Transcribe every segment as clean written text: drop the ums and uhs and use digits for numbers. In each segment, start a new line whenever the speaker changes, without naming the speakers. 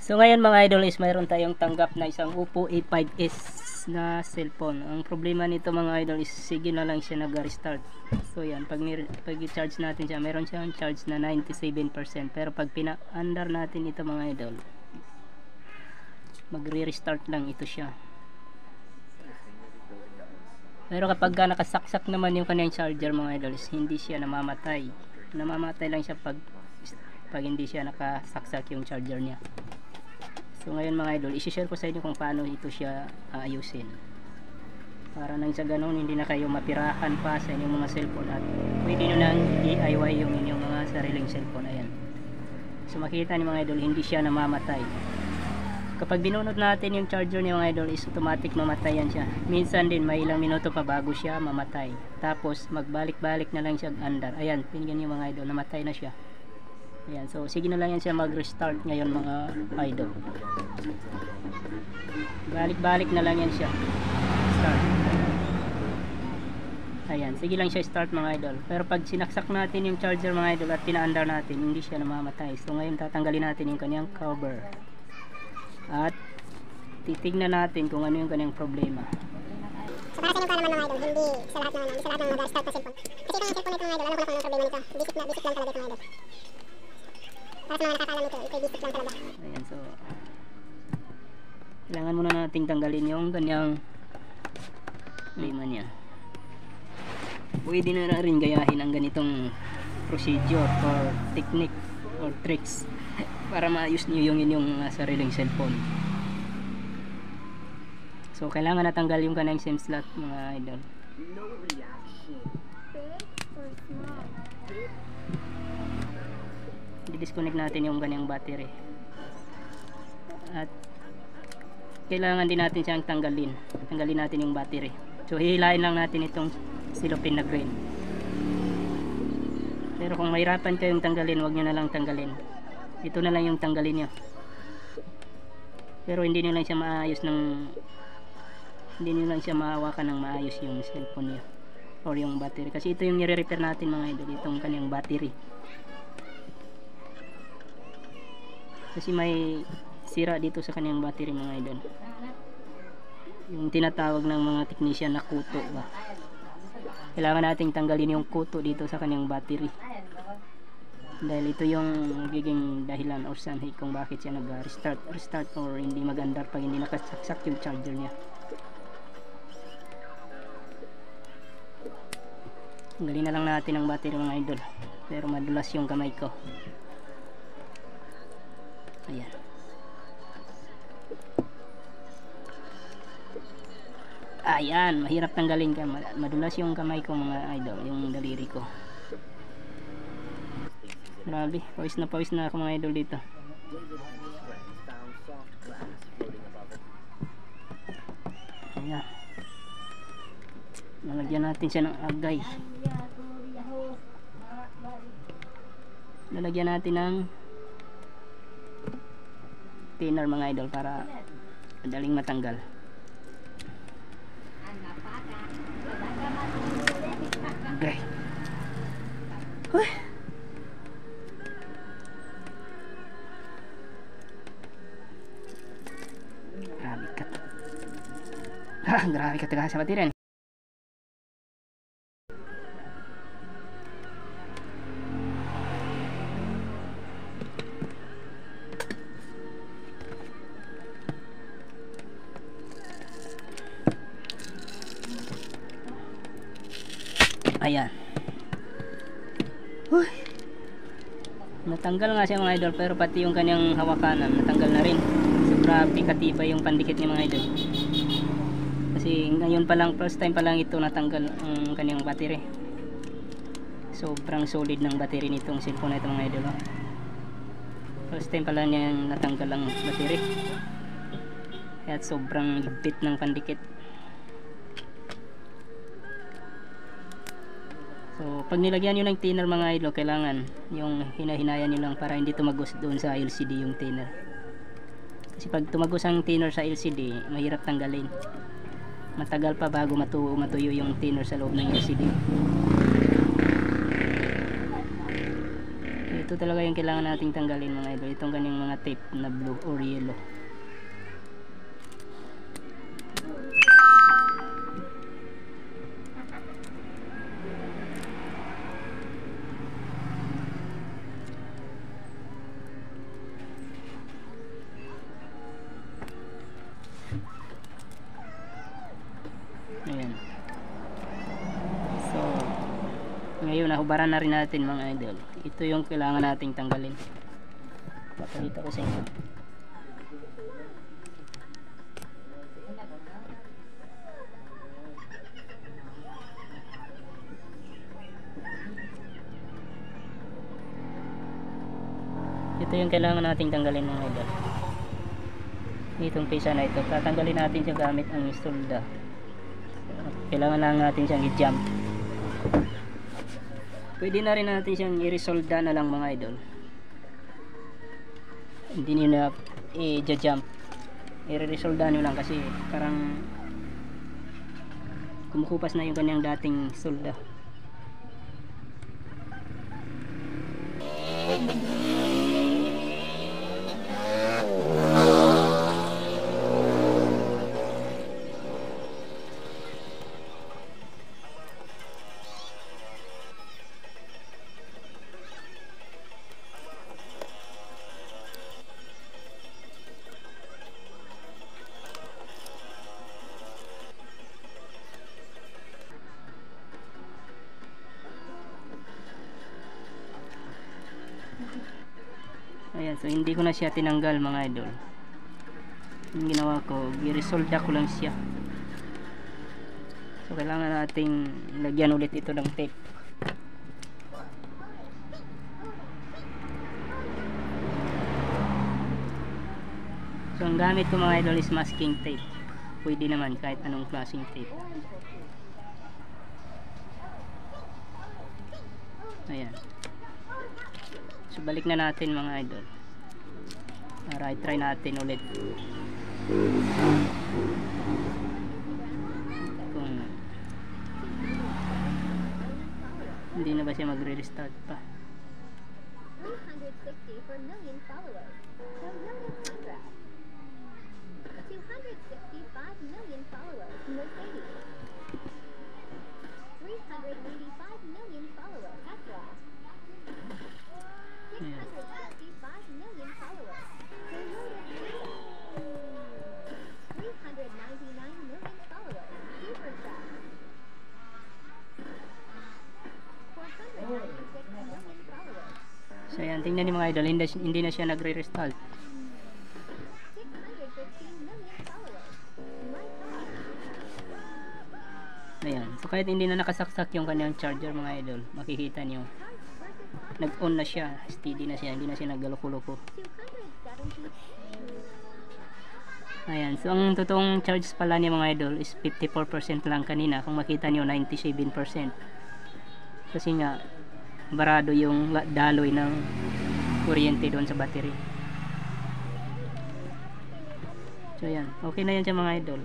So ngayon mga idol is mayroon tayong tanggap na isang Oppo A5s na cellphone. Ang problema nito mga idol is sige na lang siya nag-restart. So yan, pag i-charge natin siya, meron siyang charge na 97%. Pero pag pina-under natin ito mga idol, magre-restart lang ito siya. Pero kapag nakasaksak naman yung kanyang charger mga idol, is hindi siya namamatay. Namamatay lang siya pag hindi siya nakasaksak yung charger niya. So ngayon mga idol, isi-share ko sa inyo kung paano ito siya aayusin. Para nang sa ganun, hindi na kayo mapirahan pa sa inyong mga cellphone at pwede nyo nang DIY yung inyong mga sariling cellphone. Ayan. So makita niyo mga idol, hindi siya namamatay. Kapag binunod natin yung charger niya mga idol, is automatic mamatay yan siya. Minsan din may ilang minuto pa bago siya mamatay. Tapos magbalik-balik na lang siya under. Ayan, tingnan niyo mga idol, namatay na siya. Ayan, so sige na lang yan siya mag-restart ngayon mga idol. Balik-balik na lang yan siya. Start. Ayan, sige lang siya start mga idol. Pero pag sinaksak natin yung charger mga idol at pina-under natin, hindi siya namamatay. So ngayon tatanggalin natin yung kanyang cover. At titignan natin kung ano yung kanyang problema.
So para sa inyo pa naman mga idol, hindi sa lahat ng mag-start na cellphone. Kasi ito yung cellphone nito mga idol, alam ko na kung anong problema nito. Visit lang talaga ito mga idol. Para sa mga nakakaalam nito, ito visit lang talaga.
Ayan, so kailangan muna nating tanggalin yung kanyang problema niya. Pwede na rin gayahin ang ganitong procedure or technique or tricks para maayos niyo yung inyong sariling cellphone. So kailangan natanggal yung kanyang SIM slot mga idol. I-disconnect natin yung kanyang battery. At kailangan din natin siyang tanggalin. Tanggalin natin yung battery. So hihilain lang natin itong silopin na green. Pero kung mahirapan kayong tanggalin, huwag nyo na lang tanggalin. Ito na lang yung tanggalin nyo. Pero hindi nyo lang siya maayos ng hindi nyo lang siya mahawakan ng maayos yung cellphone nyo or yung battery. Kasi ito yung nire-repair natin mga idol, itong kanyang battery. Kasi may sira dito sa kanyang battery mga idol. Yung tinatawag ng mga technician na kuto ba. Kailangan nating tanggalin yung kuto dito sa kanyang battery. Dahil ito yung magiging dahilan or sanhi kung bakit siya nag-restart or hindi mag-andar pag hindi nakasaksak yung charger niya. Tanggalin na lang natin ang battery mga idol. Pero madulas yung kamay ko. Ayan. Ayan, mahirap tanggalin ka. Madulas yung kamay ko mga idol, yung daliri ko. Grabe, pawis na ako mga idol dito. Ayan. Lalagyan natin siya ng agay. Lalagyan natin ng thinner mga idol para madaling matanggal. Okay. Huh. Grabe ka. Grabe ka taga sa batiran. Ayan. Uy. Natanggal nga siya mga idol, pero pati yung kanyang hawakanan natanggal na rin. So grabe katibay yung pandikit niya mga idol. Kasi ngayon pa lang, first time pa lang ito natanggal ang kanyang battery. Sobrang solid ng battery nitong cellphone na ito mga idol. First time pa lang niya natanggal ang battery. Kaya sobrang higpit ng pandikit. So pag nilagyan nyo ng thinner mga idol, kailangan yung hinahinayan nyo lang para hindi tumagos doon sa LCD yung thinner. Kasi pag tumagos ang thinner sa LCD, mahirap tanggalin. Matagal pa bago matuyo yung thinner sa loob ng LCD. Ito ito talaga yung kailangan nating tanggalin mga idol, itong kanyang mga tape na blue or yellow. Ayan. So ngayon nahubaran na rin natin mga idol, ito yung kailangan nating tanggalin. Papakita ko sa inyo. Ito yung kailangan nating tanggalin mga idol, itong pisa na ito. Tatanggalin natin siya gamit ang solda. Kailangan lang natin siyang i-jump. Pwede na rin natin siyang i-resolda na lang mga idol, hindi nyo na i-jump, i-resolda nyo lang kasi parang kumukupas na yung kanyang dating solda. Ayan, so hindi ko na siya tinanggal mga idol. Yung ginawa ko, i-resolda ko lang siya. So kailangan nating lagyan ulit ito ng tape. So ang gamit ko mga idol is masking tape. Pwede naman kahit anong klaseng tape. Ayan. So balik na natin mga idol. Para i-try natin ulit. Kung hindi na ba siya magre-restart pa.
360 per million followers. So million congrats. 265 million followers. Mercedes. 385 million followers. Tesla. 665 million followers. Toyota. 399 million followers. Supertruck. 496 million followers.
So ayan, tingnan niyo mga idol, hindi na siya nagre-restart.
615 million followers. My God.
Ayan, so kahit hindi na nakasaksak yung kanyang charger mga idol, makikita niyo nag-on na siya, steady na siya, hindi na siya naggaloko-loko.
270.
Ayan, so ang totoong charge pala niya mga idol is 54% lang kanina. Kung makita niyo 97%. Kasi nga barado yung daloy ng kuryente doon sa battery. So ayan, okay na yan siya mga idol.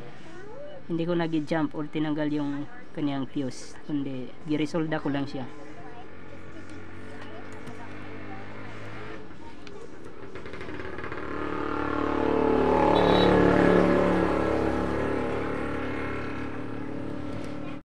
Hindi ko nag-jump or tinanggal yung kanyang fuse, kundi giresolda ko lang siya.